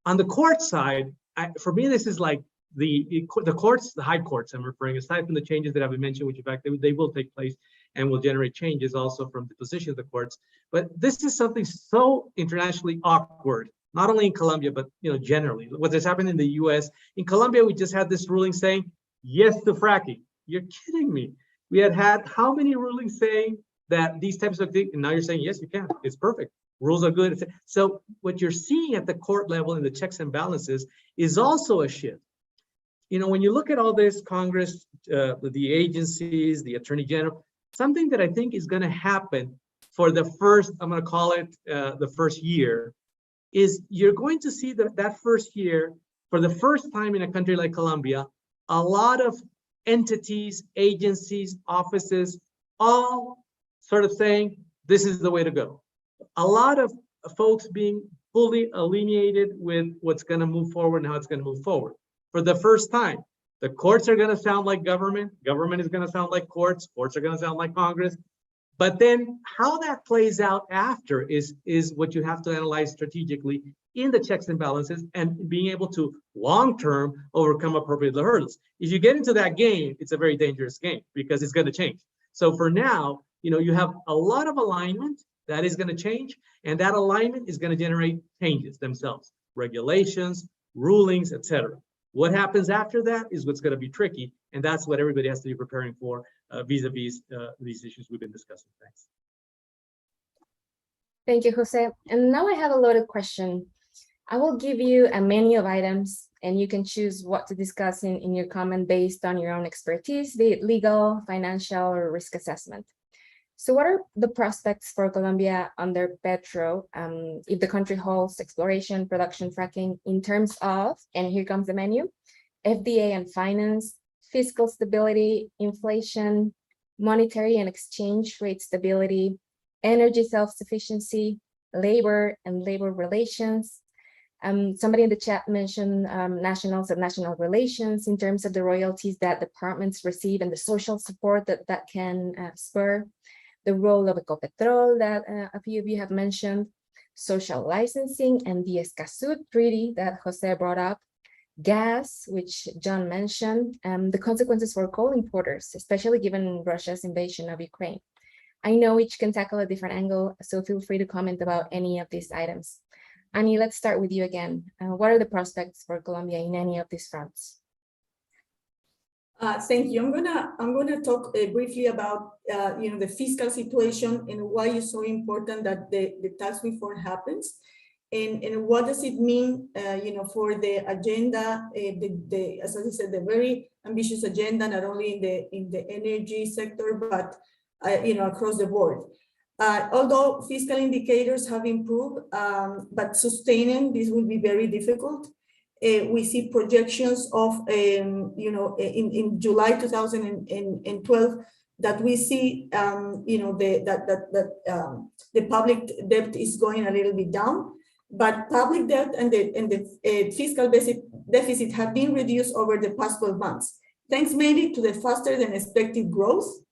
F: On the court side, for me, this is like the courts, the high courts I'm referring, aside from the changes that have been mentioned, which in fact they will take place and will generate changes also from the position of the courts. But this is something so internationally awkward, not only in Colombia, but generally. What has happened in the US. In Colombia, we just had this ruling saying yes to fracking. You're kidding me. We had how many rulings saying that these types of things, and now you're saying, yes, you can, it's perfect. Rules are good. So what you're seeing at the court level in the checks and balances is also a shift. When you look at all this, Congress, the agencies, the Attorney General, something that I think is going to happen for the first, I'm going to call it the first year, is you're going to see that first year, for the first time in a country like Colombia, a lot of entities, agencies, offices, all sort of saying, this is the way to go. A lot of folks being fully alienated with what's going to move forward and how it's going to move forward. For the first time, the courts are going to sound like government. Government is going to sound like courts. Courts are going to sound like Congress. But then how that plays out after is what you have to analyze strategically in the checks and balances and being able to long-term overcome appropriate hurdles. If you get into that game, it's a very dangerous game because it's going to change. So for now, you have a lot of alignment that is going to change, and that alignment is going to generate changes themselves, regulations, rulings, etc. What happens after that is what's going to be tricky, and that's what everybody has to be preparing for vis-a-vis these issues we've been discussing. Thanks.
B: Thank you, Jose. And now I have a loaded question. I will give you a menu of items, and you can choose what to discuss in your comment based on your own expertise, be it legal, financial, or risk assessment. So what are the prospects for Colombia under Petro if the country holds exploration, production, fracking in terms of, and here comes the menu, FDA and finance, fiscal stability, inflation, monetary and exchange rate stability, energy self-sufficiency, labor and labor relations. Somebody in the chat mentioned nationals and national relations in terms of the royalties that departments receive and the social support that can spur. The role of Ecopetrol that a few of you have mentioned, social licensing and the Escazú Treaty that Jose brought up, gas, which John mentioned, the consequences for coal importers, especially given Russia's invasion of Ukraine. I know each can tackle a different angle, so feel free to comment about any of these items. Annie, let's start with you again. What are the prospects for Colombia in any of these fronts?
C: Thank you. I'm gonna talk briefly about the fiscal situation and why it's so important that the tax reform happens, and what does it mean for the agenda, as I said, the very ambitious agenda, not only in the energy sector but across the board. Although fiscal indicators have improved, but sustaining this will be very difficult. We see projections of, in July 2012, that we see, the public debt is going a little bit down, but public debt and the fiscal deficit have been reduced over the past 12 months, thanks mainly to the faster than expected growth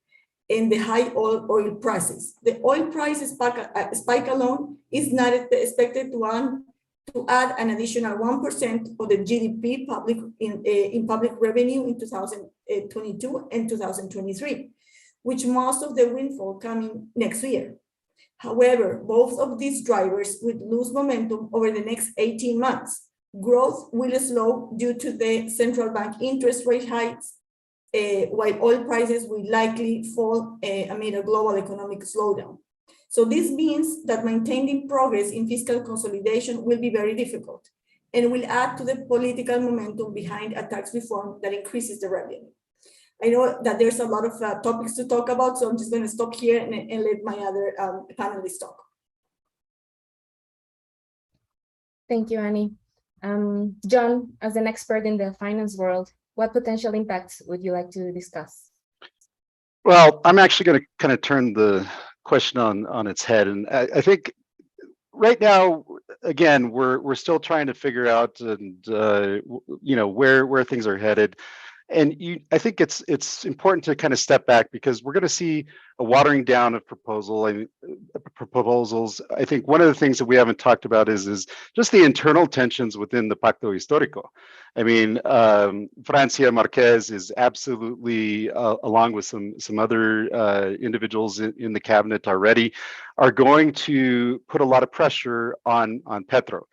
C: in the high oil prices. The oil price spike alone is not expected to add an additional 1% of the GDP in public revenue in 2022 and 2023, which most of the windfall coming next year. However, both of these drivers will lose momentum over the next 18 months. Growth will slow due to the central bank interest rate hikes, while oil prices will likely fall amid a global economic slowdown. So this means that maintaining progress in fiscal consolidation will be very difficult and will add to the political momentum behind a tax reform that increases the revenue. I know that there's a lot of topics to talk about, so I'm just going to stop here and let my other panelists talk.
B: Thank you, Annie. John, as an expert in the finance world, what potential impacts would you like to discuss?
D: Well, I'm actually going to kind of turn the question on its head, and I think right now, again, we're still trying to figure out and where things are headed. And I think it's important to kind of step back, because we're going to see a watering down of proposals. I think one of the things that we haven't talked about is just the internal tensions within the Pacto Histórico. I mean, Francia Marquez is absolutely, along with some other individuals in the cabinet already, are going to put a lot of pressure on Petro.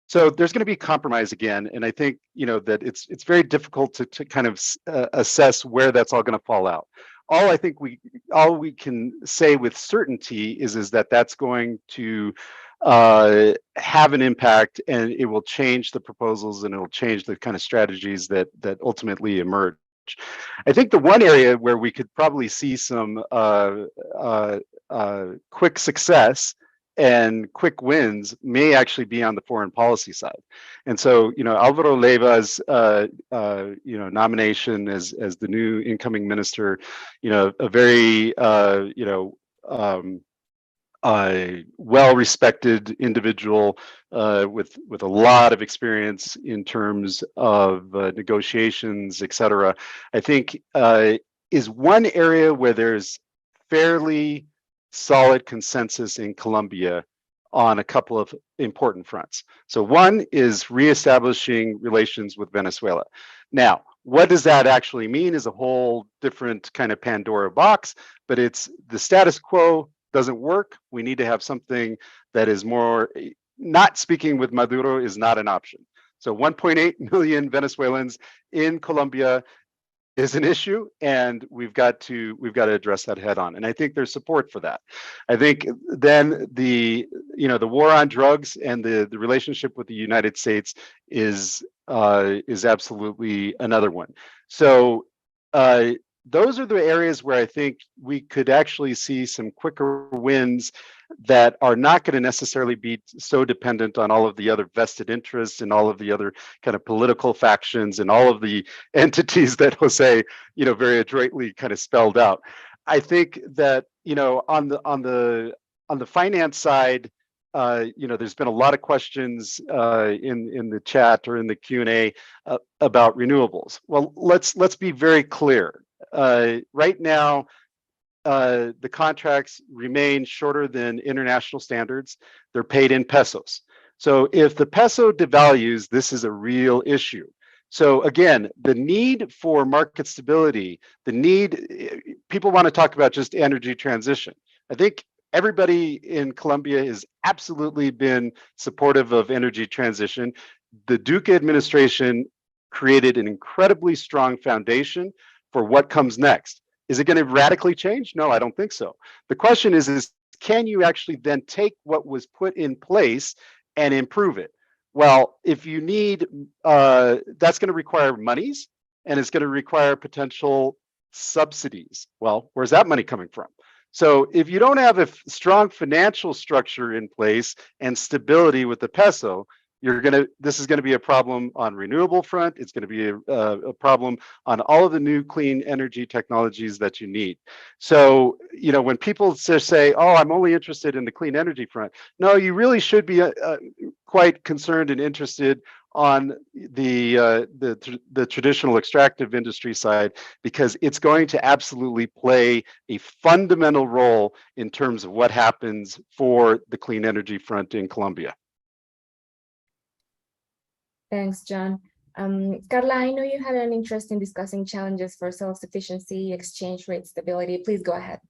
D: So there's going to be compromise again, and I think that it's very difficult to kind of assess where that's all going to fall out. All we can say with certainty is that that's going to have an impact, and it will change the proposals, and it will change the kind of strategies that ultimately emerge. I think the one area where we could probably see some quick success and quick wins may actually be on the foreign policy side. And so, Alvaro Leiva's, nomination as the new incoming minister, a very, well-respected individual with a lot of experience in terms of negotiations, et cetera, I think is one area where there's fairly solid consensus in Colombia on a couple of important fronts. So one is reestablishing relations with Venezuela. Now, what does that actually mean is a whole different kind of Pandora box, but it's the status quo doesn't work. We need to have something that is more, not speaking with Maduro is not an option. So 1.8 million Venezuelans in Colombia is an issue, and we've got to address that head on. And I think there's support for that. I think then the war on drugs and the relationship with the United States is absolutely another one. So those are the areas where I think we could actually see some quicker wins that are not going to necessarily be so dependent on all of the other vested interests and all of the other kind of political factions and all of the entities that Jose, very adroitly kind of spelled out. I think that, on the finance side, there's been a lot of questions in the chat or in the Q&A about renewables. Well, let's be very clear. Right now, the contracts remain shorter than international standards. They're paid in pesos. So if the peso devalues, this is a real issue. So again, the need for market stability, people want to talk about just energy transition. I think everybody in Colombia has absolutely been supportive of energy transition. The Duque administration created an incredibly strong foundation for what comes next. Is it going to radically change? No, I don't think so. The question is can you actually then take what was put in place and improve it? Well, if you need, that's going to require monies, and it's going to require potential subsidies. Well, where's that money coming from? So if you don't have a strong financial structure in place and stability with the peso, this is going to be a problem on renewable front. It's going to be a problem on all of the new clean energy technologies that you need. So, when people say, oh, I'm only interested in the clean energy front. No, you really should be quite concerned and interested on the traditional extractive industry side, because it's going to absolutely play a fundamental role in terms of what happens for the clean energy front in Colombia.
B: Thanks, John. Carla, I know you had an interest in discussing challenges for self-sufficiency, exchange rate stability. Please go ahead.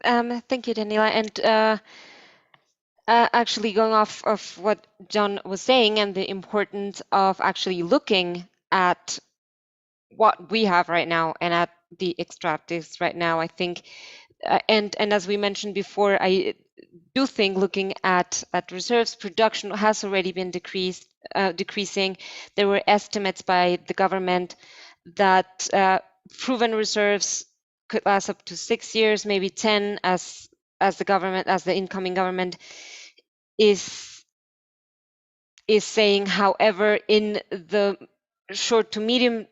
E: Thank you, Daniela. And actually going off of what John was saying and the importance of actually looking at what we have right now and at the extractives right now, I think, and as we mentioned before, I do think looking at reserves, production has already been decreasing. There were estimates by the government that proven reserves could last up to 6 years, maybe 10, as the incoming government is saying. However, in the short to medium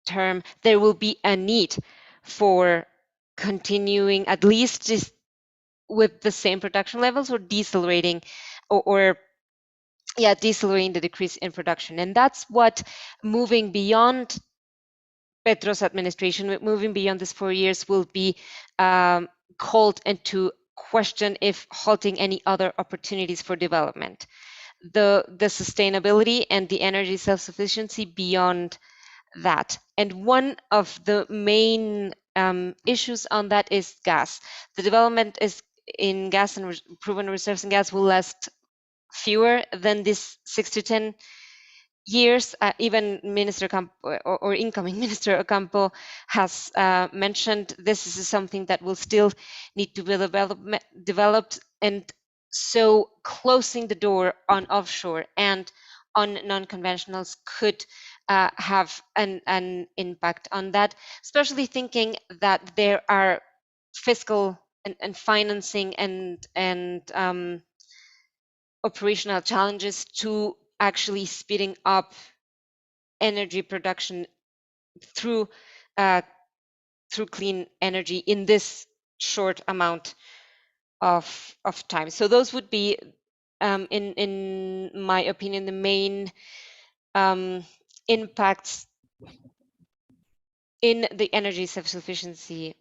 E: term, there will be a need for continuing at least just with the same production levels or decelerating decelerating the decrease in production. And that's what moving beyond Petro's administration, moving beyond these 4 years, will be called into question if halting any other opportunities for development. The sustainability and the energy self-sufficiency beyond that. And one of the main issues on that is gas. The development is in gas and proven reserves in gas will last fewer than this 6 to 10 years. Even Minister Campo or incoming Minister Ocampo has mentioned this is something that will still need to be developed, and so closing the door on offshore and on non-conventionals could have an impact on that, especially thinking that there are fiscal and financing and operational challenges to actually speeding up energy production through clean energy in this short amount of time. So those would be, in my opinion, the main impacts in the energy self-sufficiency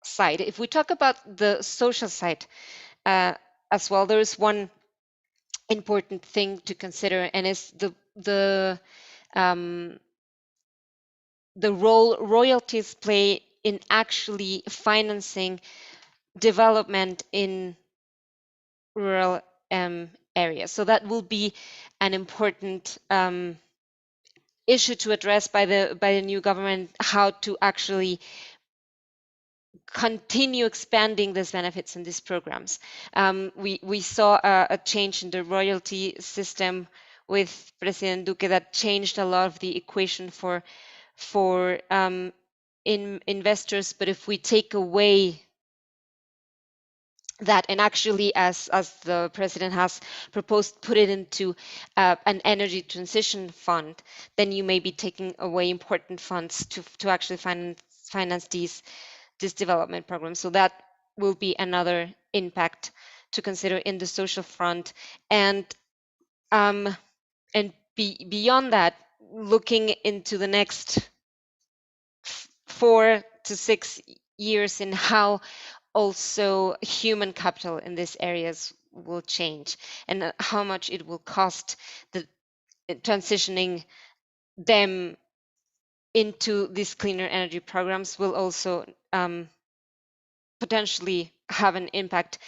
E: side. If we talk about the social side as well, there is one important thing to consider, and is the role royalties play in actually financing development in rural areas. So that will be an important issue to address by the new government, how to actually continue expanding these benefits in these programs. We saw a change in the royalty system with President Duque that changed a lot of the equation for investors. But if we take away that, and actually, as the president has proposed, put it into an energy transition fund, then you may be taking away important funds to actually finance these development programs. So that will be another impact to consider in the social front. And beyond that, looking into the next 4 to 6 years in how also human capital in these areas will change, and how much it will cost the transitioning them into these cleaner energy programs will also potentially have an impact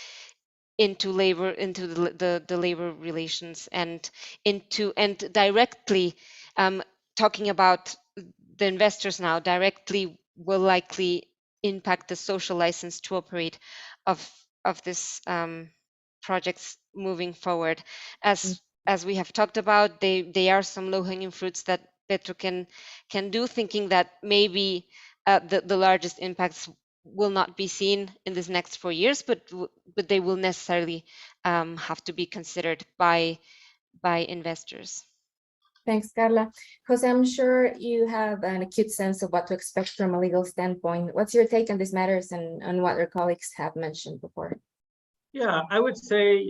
E: into labor, into the labor relations, and directly talking about the investors now, directly will likely impact the social license to operate of this projects moving forward. As we have talked about, they are some low-hanging fruits that Petro can do, thinking that maybe the largest impacts will not be seen in this next 4 years, but they will necessarily have to be considered by investors.
B: Thanks, Carla. Jose, I'm sure you have an acute sense of what to expect from a legal standpoint. What's your take on these matters and on what your colleagues have mentioned before?
F: Yeah, I would say,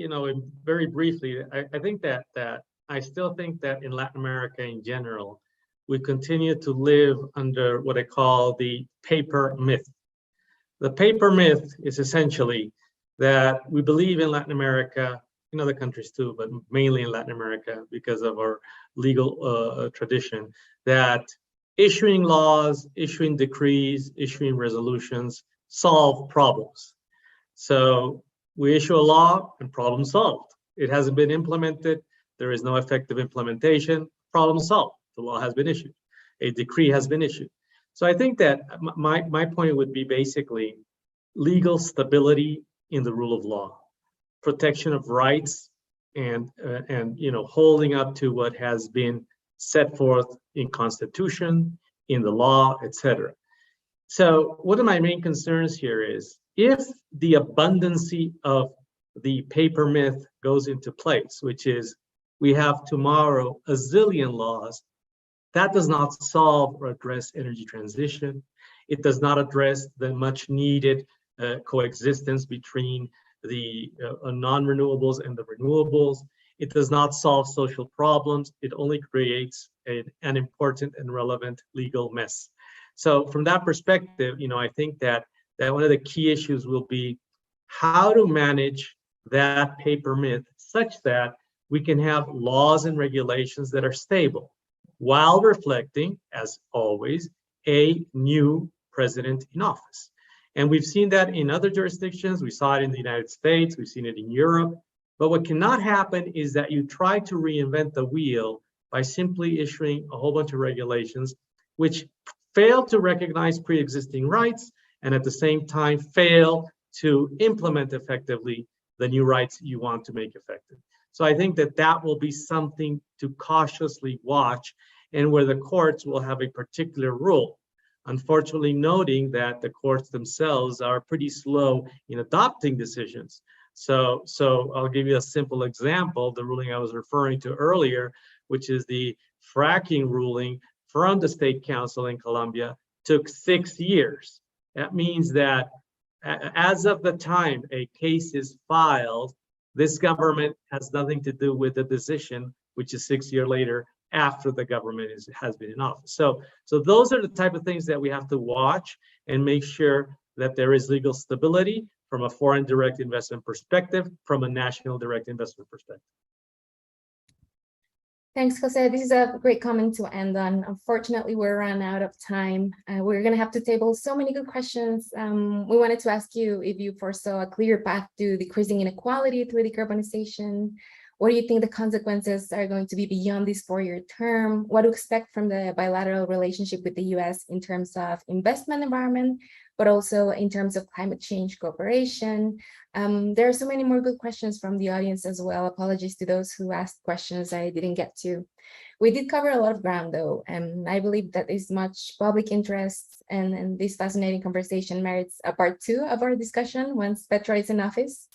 F: very briefly, I think that I still think that in Latin America in general, we continue to live under what I call the paper myth. The paper myth is essentially that we believe in Latin America, in other countries too, but mainly in Latin America because of our legal tradition, that issuing laws, issuing decrees, issuing resolutions solve problems. So we issue a law and problem solved. It hasn't been implemented. There is no effective implementation. Problem solved. The law has been issued. A decree has been issued. So I think that my point would be basically legal stability in the rule of law, protection of rights, and holding up to what has been set forth in Constitution, in the law, etc. So one of my main concerns here is if the abundancy of the paper myth goes into place, which is we have tomorrow a zillion laws That does not solve or address energy transition. It does not address the much needed coexistence between the non-renewables and the renewables. It does not solve social problems. It only creates an important and relevant legal mess. So from that perspective, I think that one of the key issues will be how to manage that paper myth such that we can have laws and regulations that are stable while reflecting, as always, a new president in office. And we've seen that in other jurisdictions. We saw it in the United States. We've seen it in Europe. But what cannot happen is that you try to reinvent the wheel by simply issuing a whole bunch of regulations which fail to recognize pre-existing rights and at the same time fail to implement effectively the new rights you want to make effective. So I think that that will be something to cautiously watch, and where the courts will have a particular role. Unfortunately, noting that the courts themselves are pretty slow in adopting decisions. So I'll give you a simple example, the ruling I was referring to earlier, which is the fracking ruling from the State Council in Colombia, took 6 years. That means that as of the time a case is filed, this government has nothing to do with the decision, which is 6 years later after the government has been in office. So those are the type of things that we have to watch and make sure that there is legal stability from a foreign direct investment perspective, from a national direct investment perspective.
B: Thanks, Jose. This is a great comment to end on. Unfortunately, we're run out of time. We're going to have to table so many good questions. We wanted to ask you if you foresaw a clear path to decreasing inequality through decarbonization. What do you think the consequences are going to be beyond this 4-year term? What to expect from the bilateral relationship with the US in terms of investment environment, but also in terms of climate change cooperation? There are so many more good questions from the audience as well. Apologies to those who asked questions I didn't get to. We did cover a lot of ground though, and I believe that is much public interest, and this fascinating conversation merits a part 2 of our discussion once Petro is in office.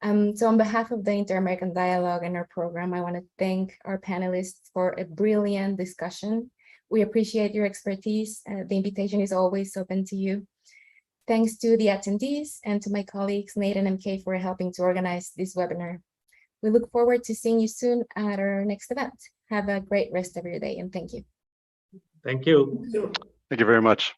B: So on behalf of the Inter-American Dialogue and our program, I want to thank our panelists for a brilliant discussion. We appreciate your expertise. The invitation is always open to you. Thanks to the attendees and to my colleagues, Nate and MK, for helping to organize this webinar. We look forward to seeing you soon at our next event. Have a great rest of your day, and thank you.
F: Thank you.
D: Thank you very much.